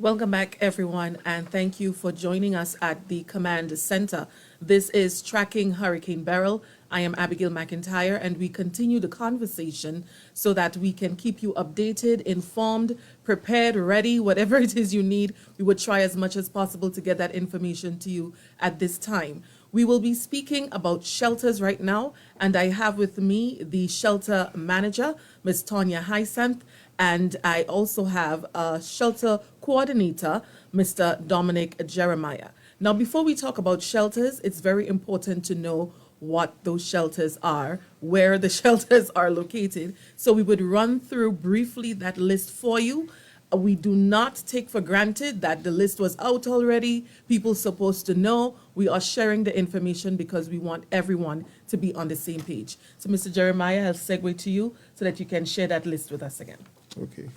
Welcome back, everyone, and thank you for joining us at the Command Center. This is Tracking Hurricane Beryl. I am Abigail McIntyre, and we continue the conversation so that we can keep you updated, informed, prepared, ready, whatever it is you need. We would try as much as possible to get that information to you at this time. We will be speaking about shelters right now, and I have with me the shelter manager, Ms. Tanya Hyacinth, and I also have a shelter coordinator, Mr. Dominic Jeremiah. Now, before we talk about shelters, it's very important to know what those shelters are, where the shelters are located. So we would run through briefly that list for you. We do not take for granted that the list was out already. People supposed to know. We are sharing the information because we want everyone to be on the same page. So, Mr. Jeremiah, I'll segue to you so that you can share that list with us again. Okay.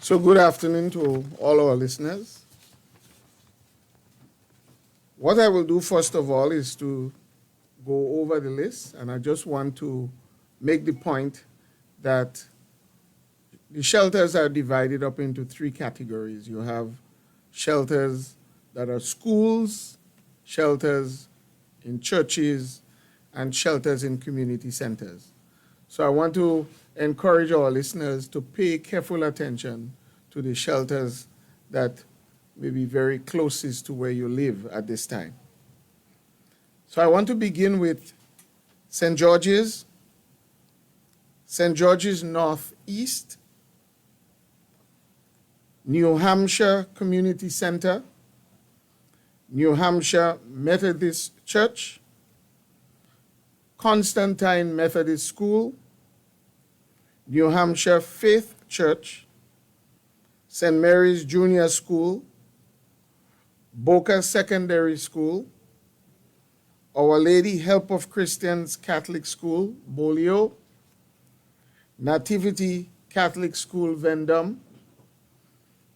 So good afternoon to all our listeners. What I will do first of all is to go over the list, and I just want to make the point that the shelters are divided up into three categories. You have shelters that are schools, shelters in churches, and shelters in community centers. So I want to encourage our listeners to pay careful attention to the shelters that may be very closest to where you live at this time. So I want to begin with St. George's Northeast, New Hampshire Community Center, New Hampshire Methodist Church, Constantine Methodist School, New Hampshire Faith Church, St. Mary's Junior School, Boca Secondary School, Our Lady Help of Christians Catholic School, Bolio, Nativity Catholic School, Vendome,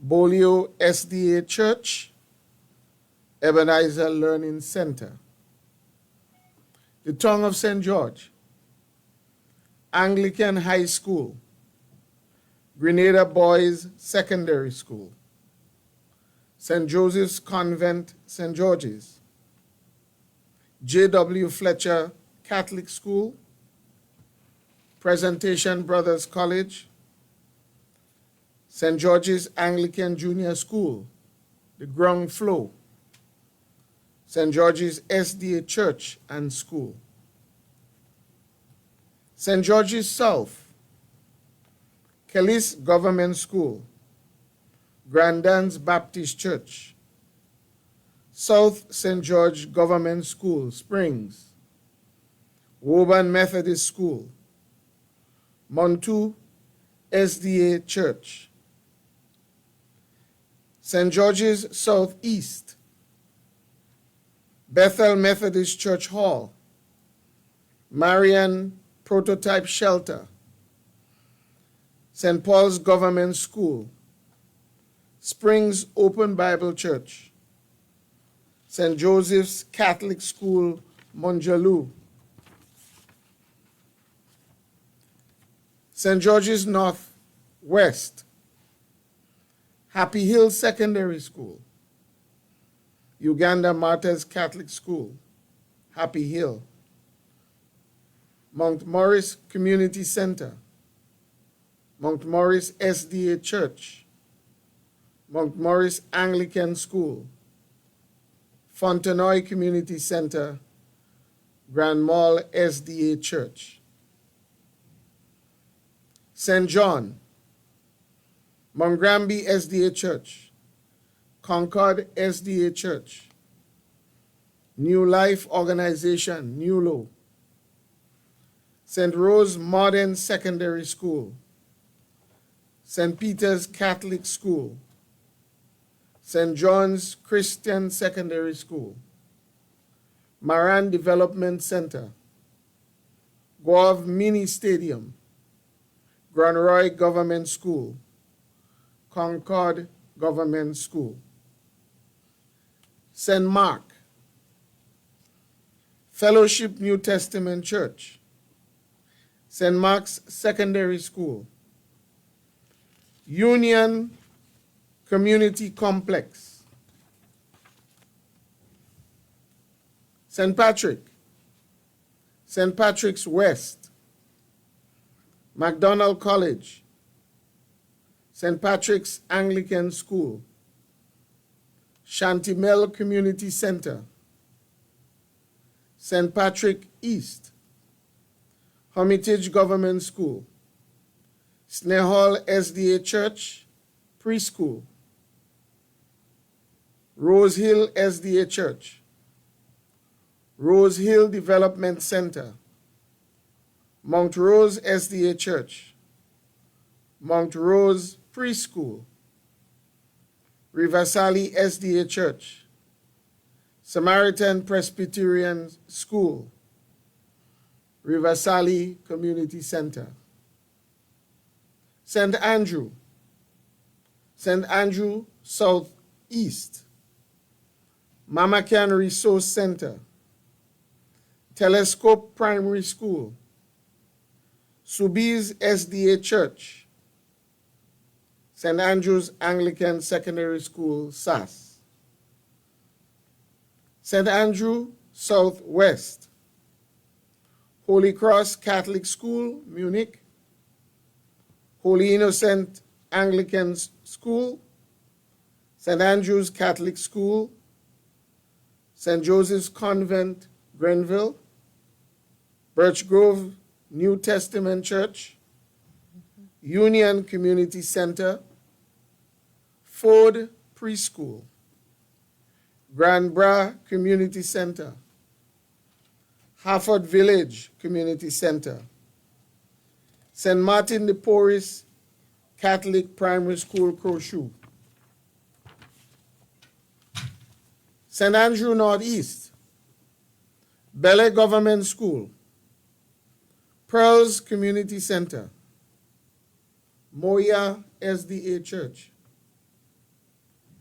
Bolio SDA Church, Ebenezer Learning Center, the Tongue of St. George, Anglican High School, Grenada Boys Secondary School, St. Joseph's Convent, St. George's, J.W. Fletcher Catholic School, Presentation Brothers College, St. George's Anglican Junior School, the ground floor, St. George's SDA Church and School, St. George's South, Kellis Government School, Grandans Baptist Church, South St. George Government School, Springs, Woburn Methodist School, Montu SDA Church, St. George's Southeast, Bethel Methodist Church Hall, Marian Prototype Shelter, St. Paul's Government School, Springs Open Bible Church, St. Joseph's Catholic School, Monjaloo, St. George's Northwest, Happy Hill Secondary School, Uganda Martyrs Catholic School, Happy Hill, Mount Morris Community Center, Mount Morris SDA Church, Mount Morris Anglican School, Fontenoy Community Center, Grand Mall SDA Church, St. John, Mongrambi SDA Church, Concord SDA Church, New Life Organization, NewLo, St. Rose Modern Secondary School, St. Peter's Catholic School, St. John's Christian Secondary School, Maran Development Center, Guav Mini Stadium, Grand Roy Government School, Concord Government School, St. Mark, Fellowship New Testament Church, St. Mark's Secondary School, Union Community Complex. St. Patrick's West, MacDonald College, St. Patrick's Anglican School, Shantimel Community Center, St. Patrick East, Hermitage Government School, Snehall SDA Church Preschool, Rose Hill SDA Church, Rose Hill Development Center, Mount Rose SDA Church, Mount Rose Preschool, Riversally SDA Church, Samaritan Presbyterian School, Riversally Community Center, St. Andrew Southeast, Mama Can Resource Center, Telescope Primary School, Subiz SDA Church, St. Andrew's Anglican Secondary School, SAS, St. Andrew Southwest, Holy Cross Catholic School, Munich, Holy Innocent Anglican School, St. Andrew's Catholic School, St. Joseph's Convent, Grenville, Birch Grove New Testament Church, Union Community Center, Ford Preschool, Grand Bras Community Center, Harford Village Community Center, St. Martin de Porres Catholic Primary School, Crowshoe, St. Andrew Northeast, Bele Government School, Pearls Community Center, Moya SDA Church,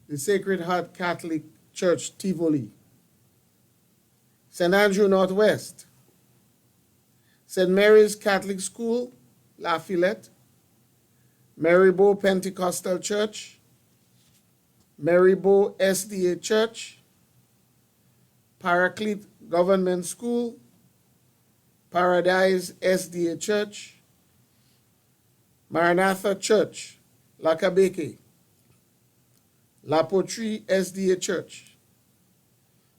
the Sacred Heart Catholic Church, Tivoli, St. Andrew Northwest, St. Mary's Catholic School, Lafayette, Marybo Pentecostal Church, Marybo SDA Church, Paraclete Government School, Paradise SDA Church, Maranatha Church, Lakabeke, La Poterie SDA Church,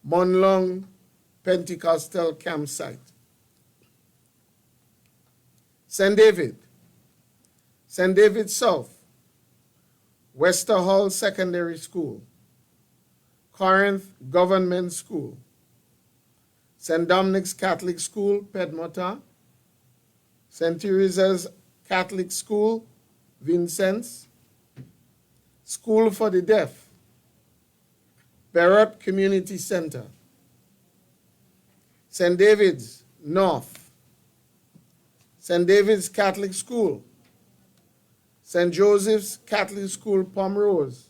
Monlong Pentecostal Campsite, St. David South, Wester Hall Secondary School, Corinth Government School, St. Dominic's Catholic School, Pedmota, St. Teresa's Catholic School, Vincennes, School for the Deaf, Barrett Community Center, St. David's North, St. David's Catholic School, St. Joseph's Catholic School, Pomrose,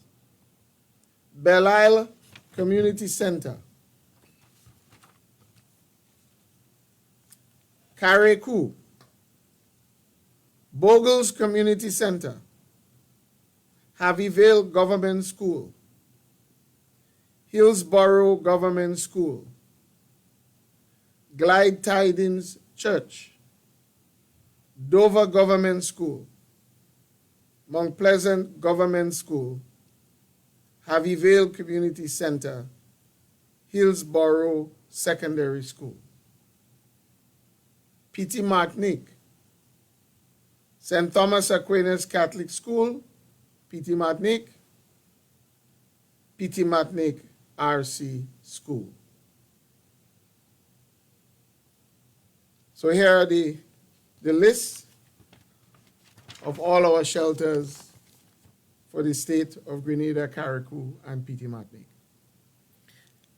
Belle Isle Community Center, Carriacou, Bogles Community Center, Harveyvale Government School, Hillsborough Government School, Glide Tidings Church, Dover Government School, Mount Pleasant Government School, Harveyvale Community Center, Hillsborough Secondary School, Petit Martinique, St. Thomas Aquinas Catholic School, Petit Martinique RC School. So here are the list of all our shelters for the state of Grenada, Carriacou, and Petit Martinique.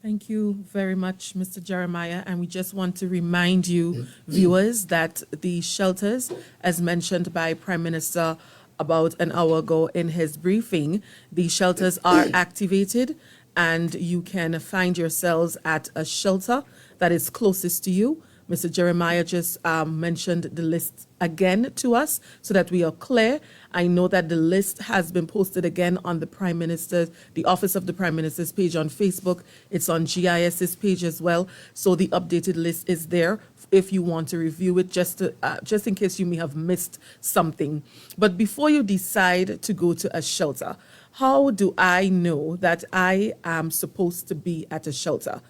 Thank you very much, Mr. Jeremiah. And we just want to remind you, viewers, that the shelters, as mentioned by Prime Minister about an hour ago in his briefing, the shelters are activated and you can find yourselves at a shelter that is closest to you Mr. Jeremiah just mentioned the list again to us so that we are clear. I know that the list has been posted again on the Office of the Prime Minister's page on Facebook. It's on GIS's page as well. So the updated list is there if you want to review it, just in case you may have missed something. But before you decide to go to a shelter, how do I know that I am supposed to be at a shelter?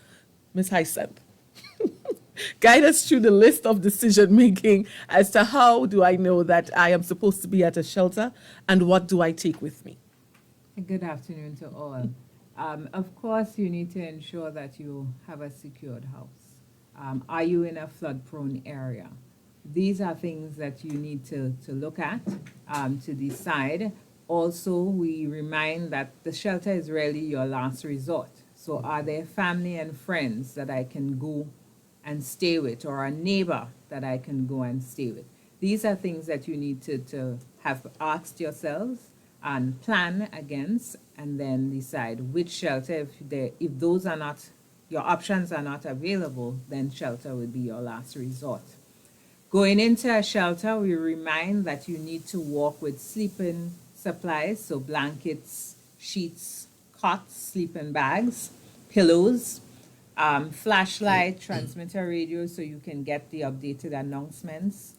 Ms. Hyacinth, guide us through the list of decision making as to how do I know that I am supposed to be at a shelter and what do I take with me? Good afternoon to all. Of course, you need to ensure that you have a secured house. Are you in a flood-prone area? These are things that you need to look at to decide. Also, we remind that the shelter is really your last resort. So are there family and friends that I can go and stay with, or a neighbor that I can go and stay with? These are things that you need to have asked yourselves and plan against, and then decide which shelter, if those are not, your options are not available, then shelter would be your last resort. Going into a shelter, we remind that you need to walk with sleeping supplies, so blankets, sheets, cots, sleeping bags, pillows, flashlight, transmitter radio so you can get the updated announcements,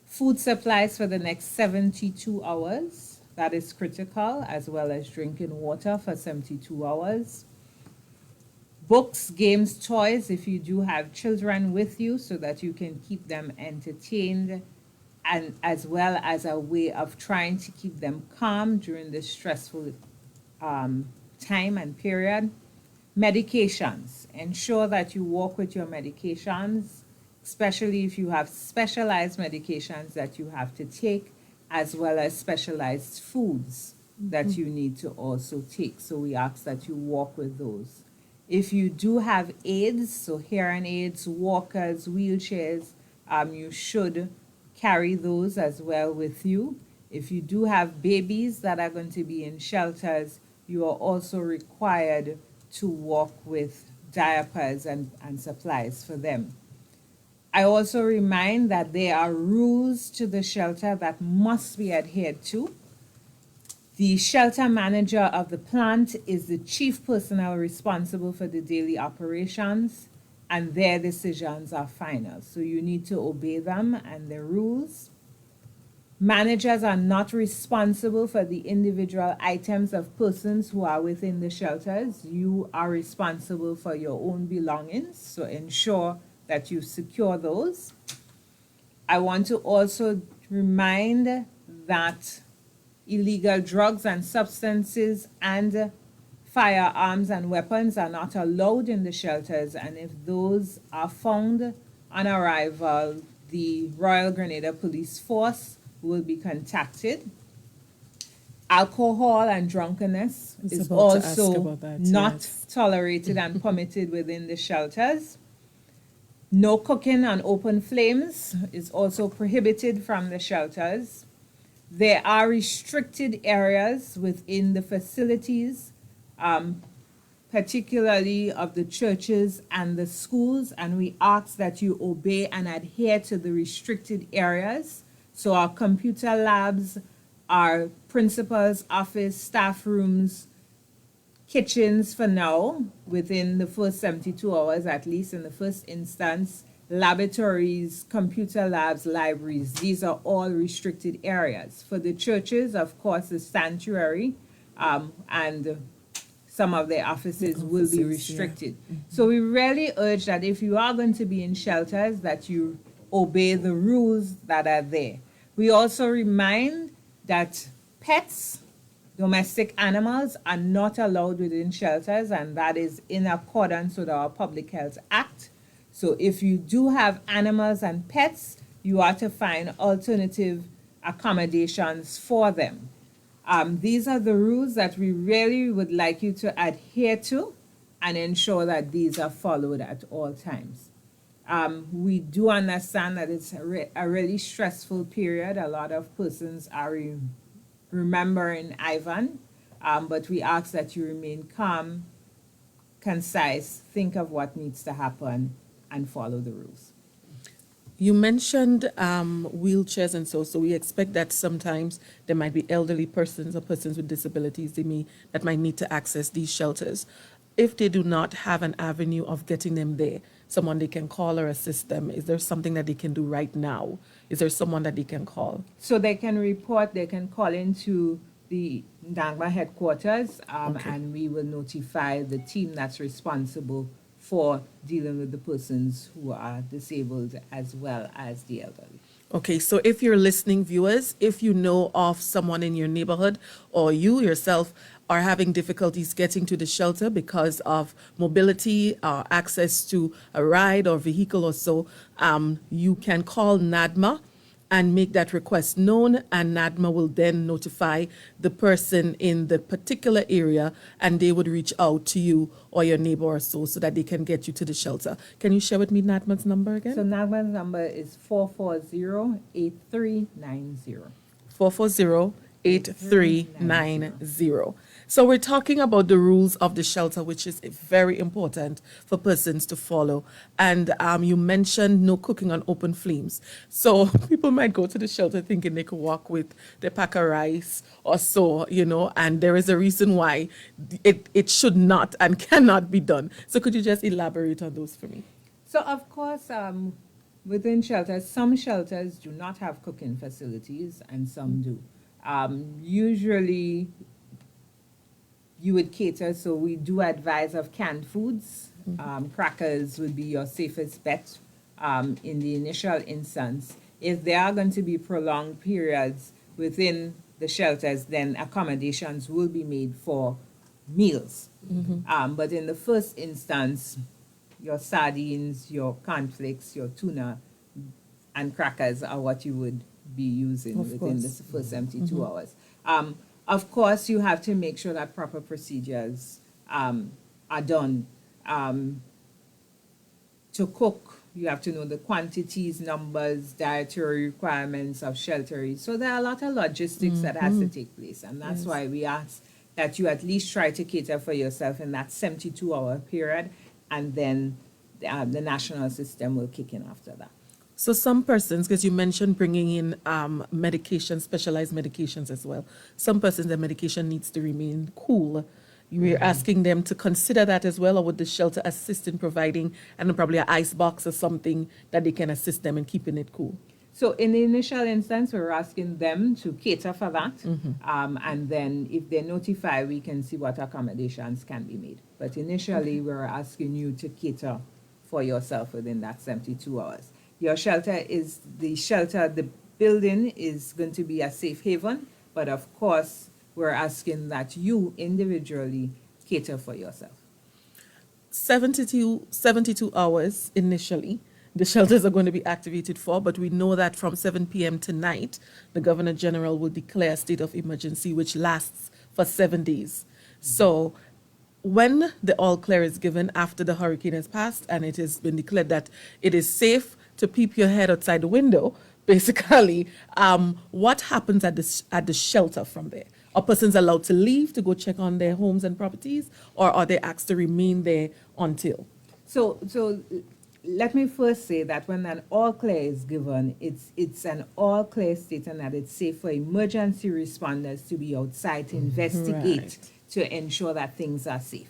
food supplies for the next 72 hours, that is critical, as well as drinking water for 72 hours. Books, games, toys, if you do have children with you, so that you can keep them entertained, and as well as a way of trying to keep them calm during this stressful time and period. Medications. Ensure that you walk with your medications, especially if you have specialized medications that you have to take, as well as specialized foods that you need to also take. So we ask that you walk with those. If you do have aids, so hearing aids, walkers, wheelchairs, you should carry those as well with you. If you do have babies that are going to be in shelters, you are also required to walk with diapers and supplies for them. I also remind that there are rules to the shelter that must be adhered to. The shelter manager of the plant is the chief personnel responsible for the daily operations, and their decisions are final. So you need to obey them and the rules. Managers are not responsible for the individual items of persons who are within the shelters. You are responsible for your own belongings, so ensure that you secure those. I want to also remind that illegal drugs and substances and firearms and weapons are not allowed in the shelters, and if those are found on arrival, the Royal Grenada Police Force will be contacted. Alcohol and drunkenness is also not tolerated and permitted within the shelters. No cooking on open flames is also prohibited from the shelters. There are restricted areas within the facilities, particularly of the churches and the schools, and we ask that you obey and adhere to the restricted areas. So our computer labs, our principal's office, staff rooms, kitchens for now, within the first 72 hours, at least in the first instance, laboratories, computer labs, libraries, these are all restricted areas. For the churches, of course, the sanctuary and some of their offices will be restricted. Yeah. So we really urge that if you are going to be in shelters, that you obey the rules that are there. We also remind that pets, domestic animals, are not allowed within shelters, and that is in accordance with our Public Health Act. So if you do have animals and pets, you are to find alternative accommodations for them. These are the rules that we really would like you to adhere to and ensure that these are followed at all times. We do understand that it's a really stressful period. A lot of persons are remembering Ivan, but we ask that you remain calm, concise, think of what needs to happen, and follow the rules. You mentioned wheelchairs and so we expect that sometimes there might be elderly persons or persons with disabilities that might need to access these shelters. If they do not have an avenue of getting them there, someone they can call or assist them, is there something that they can do right now? Is there someone that they can call? So they can report, they can call into the NAGMA headquarters, Okay. and we will notify the team that's responsible for dealing with the persons who are disabled as well as the elderly. Okay, so if you're listening, viewers, if you know of someone in your neighborhood or you yourself are having difficulties getting to the shelter because of mobility, access to a ride or vehicle or so, you can call NADMA and make that request known, and NADMA will then notify the person in the particular area, and they would reach out to you or your neighbor or so that they can get you to the shelter. Can you share with me NADMA's number again? So NAGMA's number is 440-8390. 440-8390. So we're talking about the rules of the shelter, which is very important for persons to follow. And you mentioned no cooking on open flames. So people might go to the shelter thinking they could walk with their pack of rice or so, and there is a reason why it should not and cannot be done. So could you just elaborate on those for me? So of course, within shelters, some shelters do not have cooking facilities and some do. Usually you would cater, so we do advise of canned foods. Crackers would be your safest bet in the initial instance. If there are going to be prolonged periods within the shelters, then accommodations will be made for meals. But in the first instance, your sardines, your cornflakes, your tuna, and crackers are what you would be using within the first 72 hours. Of course, you have to make sure that proper procedures are done. To cook, you have to know the quantities, numbers, dietary requirements of sheltering. So there are a lot of logistics that has to take place, and that's why we ask that you at least try to cater for yourself in that 72-hour period, and then the national system will kick in after that. So some persons, because you mentioned bringing in medications, specialized medications as well. Some persons, their medication needs to remain cool. We're asking them to consider that as well, or would the shelter assist in providing, and probably an ice box or something that they can assist them in keeping it cool? So in the initial instance, we're asking them to cater for that. And then if they notify, we can see what accommodations can be made. But initially, we're asking you to cater for yourself within that 72 hours. Your shelter is the building is going to be a safe haven, but of course, we're asking that you individually cater for yourself. 72 hours initially, the shelters are going to be activated for, but we know that from 7 p.m. tonight, the Governor General will declare a state of emergency, which lasts for 7 days. So when the all clear is given after the hurricane has passed and it has been declared that it is safe to peep your head outside the window, basically, what happens at the shelter from there? Are persons allowed to leave to go check on their homes and properties, or are they asked to remain there until? So let me first say that when an all clear is given, it's an all clear stating that it's safe for emergency responders to be outside to investigate, to ensure that things are safe.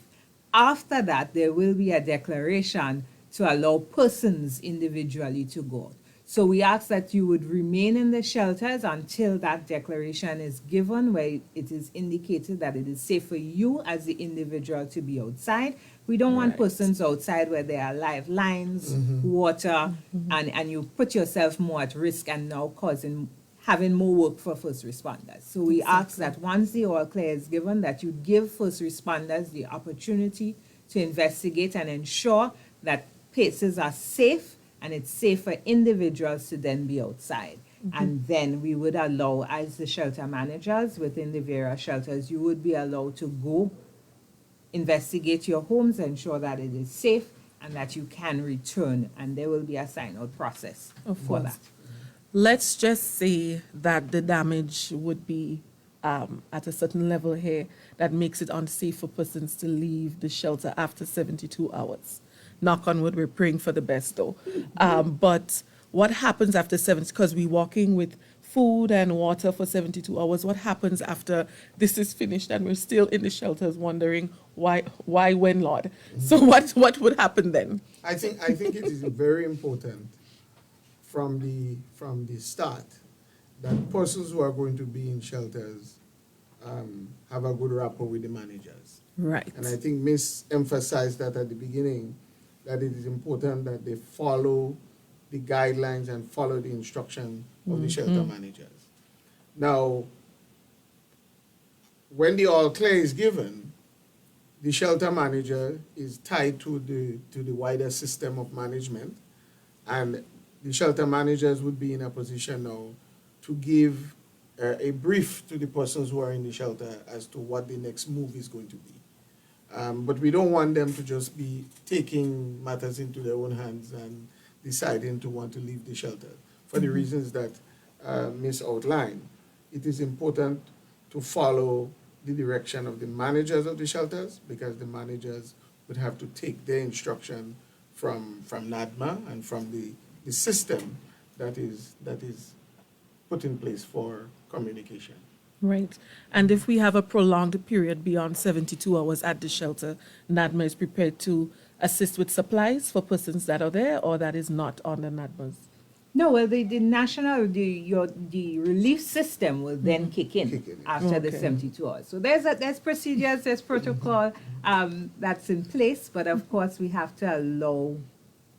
After that, there will be a declaration to allow persons individually to go out. So we ask that you would remain in the shelters until that declaration is given, where it is indicated that it is safe for you as the individual to be outside. We don't want persons outside where there are live lines, water, and you put yourself more at risk and now having more work for first responders. So we ask that once the all clear is given, that you give first responders the opportunity to investigate and ensure that places are safe, and it's safe for individuals to then be outside. And then we would allow, as the shelter managers within the various shelters, you would be allowed to go investigate your homes, ensure that it is safe, and that you can return, and there will be a sign-out process for that. Let's just say that the damage would be at a certain level here that makes it unsafe for persons to leave the shelter after 72 hours. Knock on wood, we're praying for the best though. But what happens after 70, because we're walking with food and water for 72 hours. What happens after this is finished and we're still in the shelters wondering why, when, Lord? So what would happen then? I think it is very important from the start that persons who are going to be in shelters have a good rapport with the managers. Right. And I think Miss emphasized that at the beginning, that it is important that they follow the guidelines and follow the instruction of the shelter managers. Now, when the all clear is given, the shelter manager is tied to the wider system of management, and the shelter managers would be in a position now to give a brief to the persons who are in the shelter as to what the next move is going to be. But we don't want them to just be taking matters into their own hands and deciding to want to leave the shelter. For the reasons that Ms. outlined, it is important to follow the direction of the managers of the shelters, because the managers would have to take their instruction from NADMA and from the system that is put in place for communication. Right. And if we have a prolonged period beyond 72 hours at the shelter, NADMA is prepared to assist with supplies for persons that are there, or that is not on the NADMA's? No, well, the relief system will then kick in after the Okay. 72 hours. So there's procedures, there's protocol that's in place, but of course we have to allow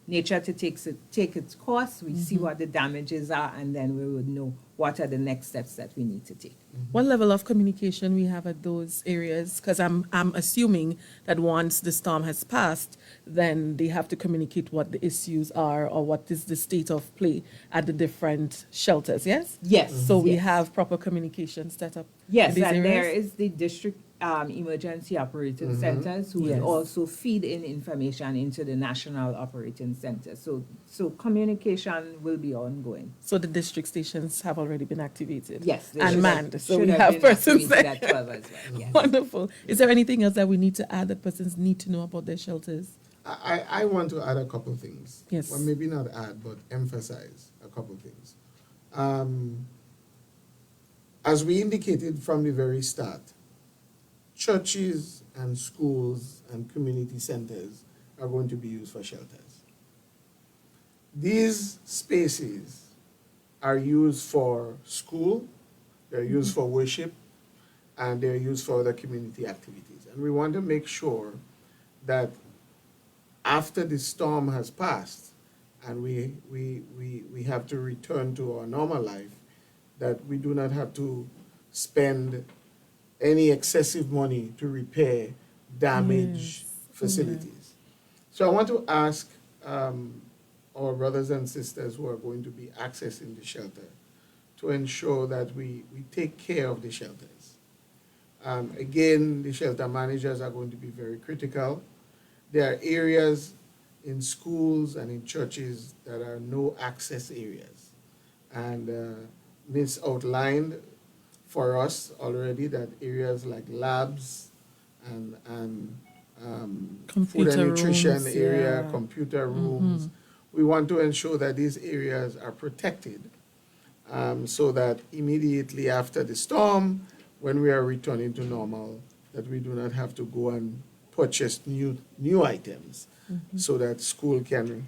nature to take its course. We see what the damages are, and then we would know what are the next steps that we need to take. What level of communication we have at those areas? Because I'm assuming that once the storm has passed, then they have to communicate what the issues are or what is the state of play at the different shelters, yes? Yes. So we yes. have proper communication set up Yes, in these and areas? there is the district emergency operating centers who Yes. will also feed in information into the national operating center. So communication will be ongoing. So the district stations have already been activated? Yes, they And should manned, have- so should we have have been persons activated there. at 12 as well. Yes. Wonderful. Is there anything else that we need to add that persons need to know about their shelters? I want to add a couple things. Yes. Well, maybe not add, but emphasize a couple things. As we indicated from the very start, churches and schools and community centers are going to be used for shelters. These spaces are used for school, they're used for worship, and they're used for other community activities. And we want to make sure that after the storm has passed and we have to return to our normal life, that we do not have to spend any excessive money to repair damaged facilities. So I want to ask our brothers and sisters who are going to be accessing the shelter to ensure that we take care of the shelters. Again, the shelter managers are going to be very critical. There are areas in schools and in churches that are no access areas. And Ms. outlined for us already that areas like labs and food Computer and nutrition rooms, area, yeah. computer rooms, we want to ensure that these areas are protected so that immediately after the storm, when we are returning to normal, that we do not have to go and purchase new items so that school can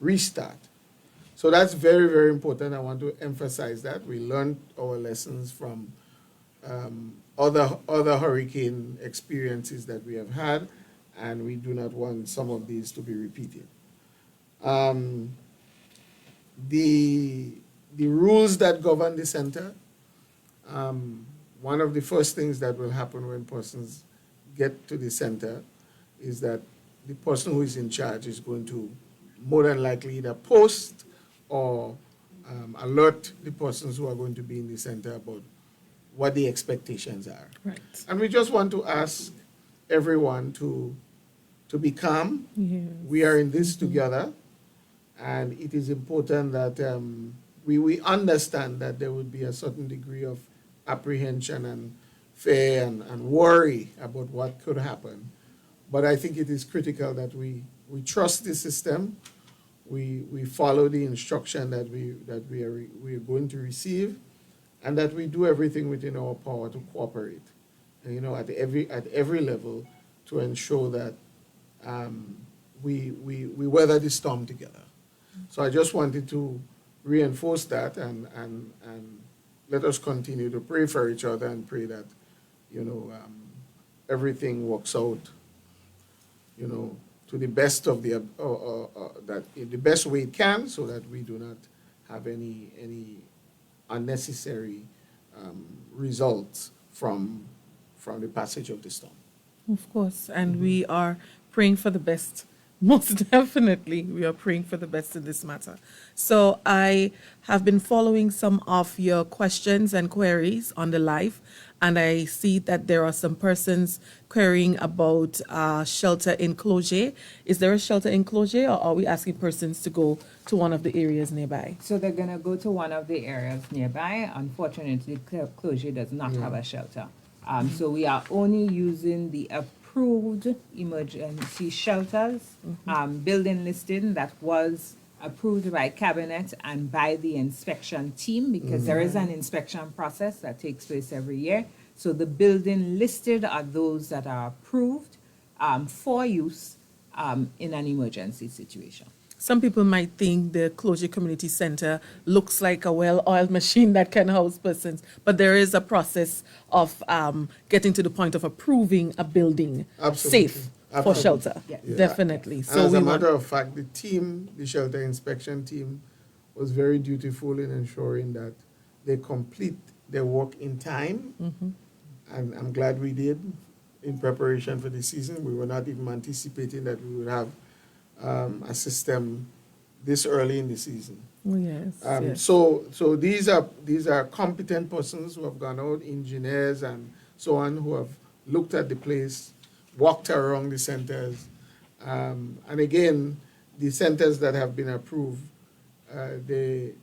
restart. So that's very, very important. I want to emphasize that. We learned our lessons from other hurricane experiences that we have had, and we do not want some of these to be repeated. The rules that govern the center, one of the first things that will happen when persons get to the center is that the person who is in charge is going to more than likely either post or alert the persons who are going to be in the center about what the expectations are. Right. And we just want to ask everyone to be calm. Yes. We are in this together, and it is important that we understand that there would be a certain degree of apprehension and fear and worry about what could happen. But I think it is critical that we trust the system, we follow the instruction that we are going to receive, and that we do everything within our power to cooperate, and, at every level, to ensure that we weather the storm together. So I just wanted to reinforce that, and let us continue to pray for each other and pray that everything works out to the best of the that in the best way it can, so that we do not have any unnecessary results from the passage of the storm. Of course, and we are praying for the best. Most definitely, we are praying for the best in this matter. So I have been following some of your questions and queries on the live, and I see that there are some persons querying about shelter enclosure. Is there a shelter enclosure, or are we asking persons to go to one of the areas nearby? So they're going to go to one of the areas nearby. Unfortunately, the closure does not have a shelter. So we are only using the approved emergency shelters, building listing that was approved by cabinet and by the inspection team, because there is an inspection process that takes place every year. So the building listed are those that are approved for use in an emergency situation. Some people might think the Closure Community Center looks like a well-oiled machine that can house persons, but there is a process of getting to the point of approving a building safe for shelter. Yeah. Definitely. And So as a matter of fact, the shelter inspection team, was very dutiful in ensuring that they complete their work in time. And I'm glad we did, in preparation for the season. We were not even anticipating that we would have a system this early in the season. Oh, yes. So these are competent persons who have gone out, engineers and so on, who have looked at the place, walked around the centers, and again, the centers that have been approved, they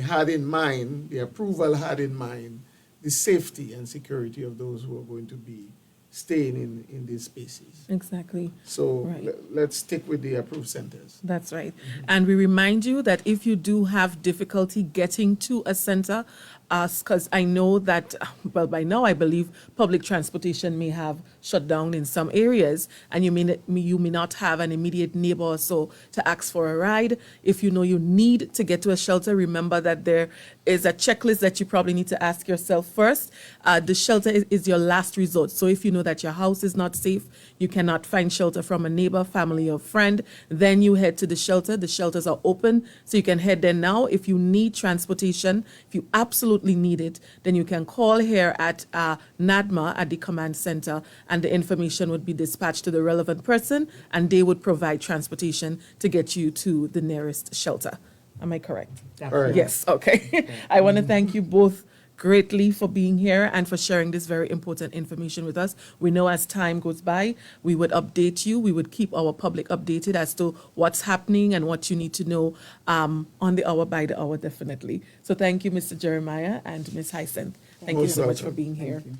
had in mind, the approval had in mind the safety and security of those who are going to be staying in these spaces. Exactly. So Right. let's stick with the approved centers. That's right. And we remind you that if you do have difficulty getting to a center, because I know that, well, by now I believe public transportation may have shut down in some areas, and you may not have an immediate neighbor or so to ask for a ride. If you know you need to get to a shelter, remember that there is a checklist that you probably need to ask yourself first. The shelter is your last resort. So if you know that your house is not safe, you cannot find shelter from a neighbor, family, or friend, then you head to the shelter. The shelters are open, so you can head there now. If you need transportation, if you absolutely need it, then you can call here at NADMA at the command center, and the information would be dispatched to the relevant person, and they would provide transportation to get you to the nearest shelter. Am I correct? That's All right. right. Yes, okay. I want to thank you both greatly for being here and for sharing this very important information with us. We know as time goes by, we would update you. We would keep our public updated as to what's happening and what you need to know on the hour by the hour, definitely. So thank you, Mr. Jeremiah and Ms. Hyacinth. Thank you Most so much for welcome. being here. Thank you.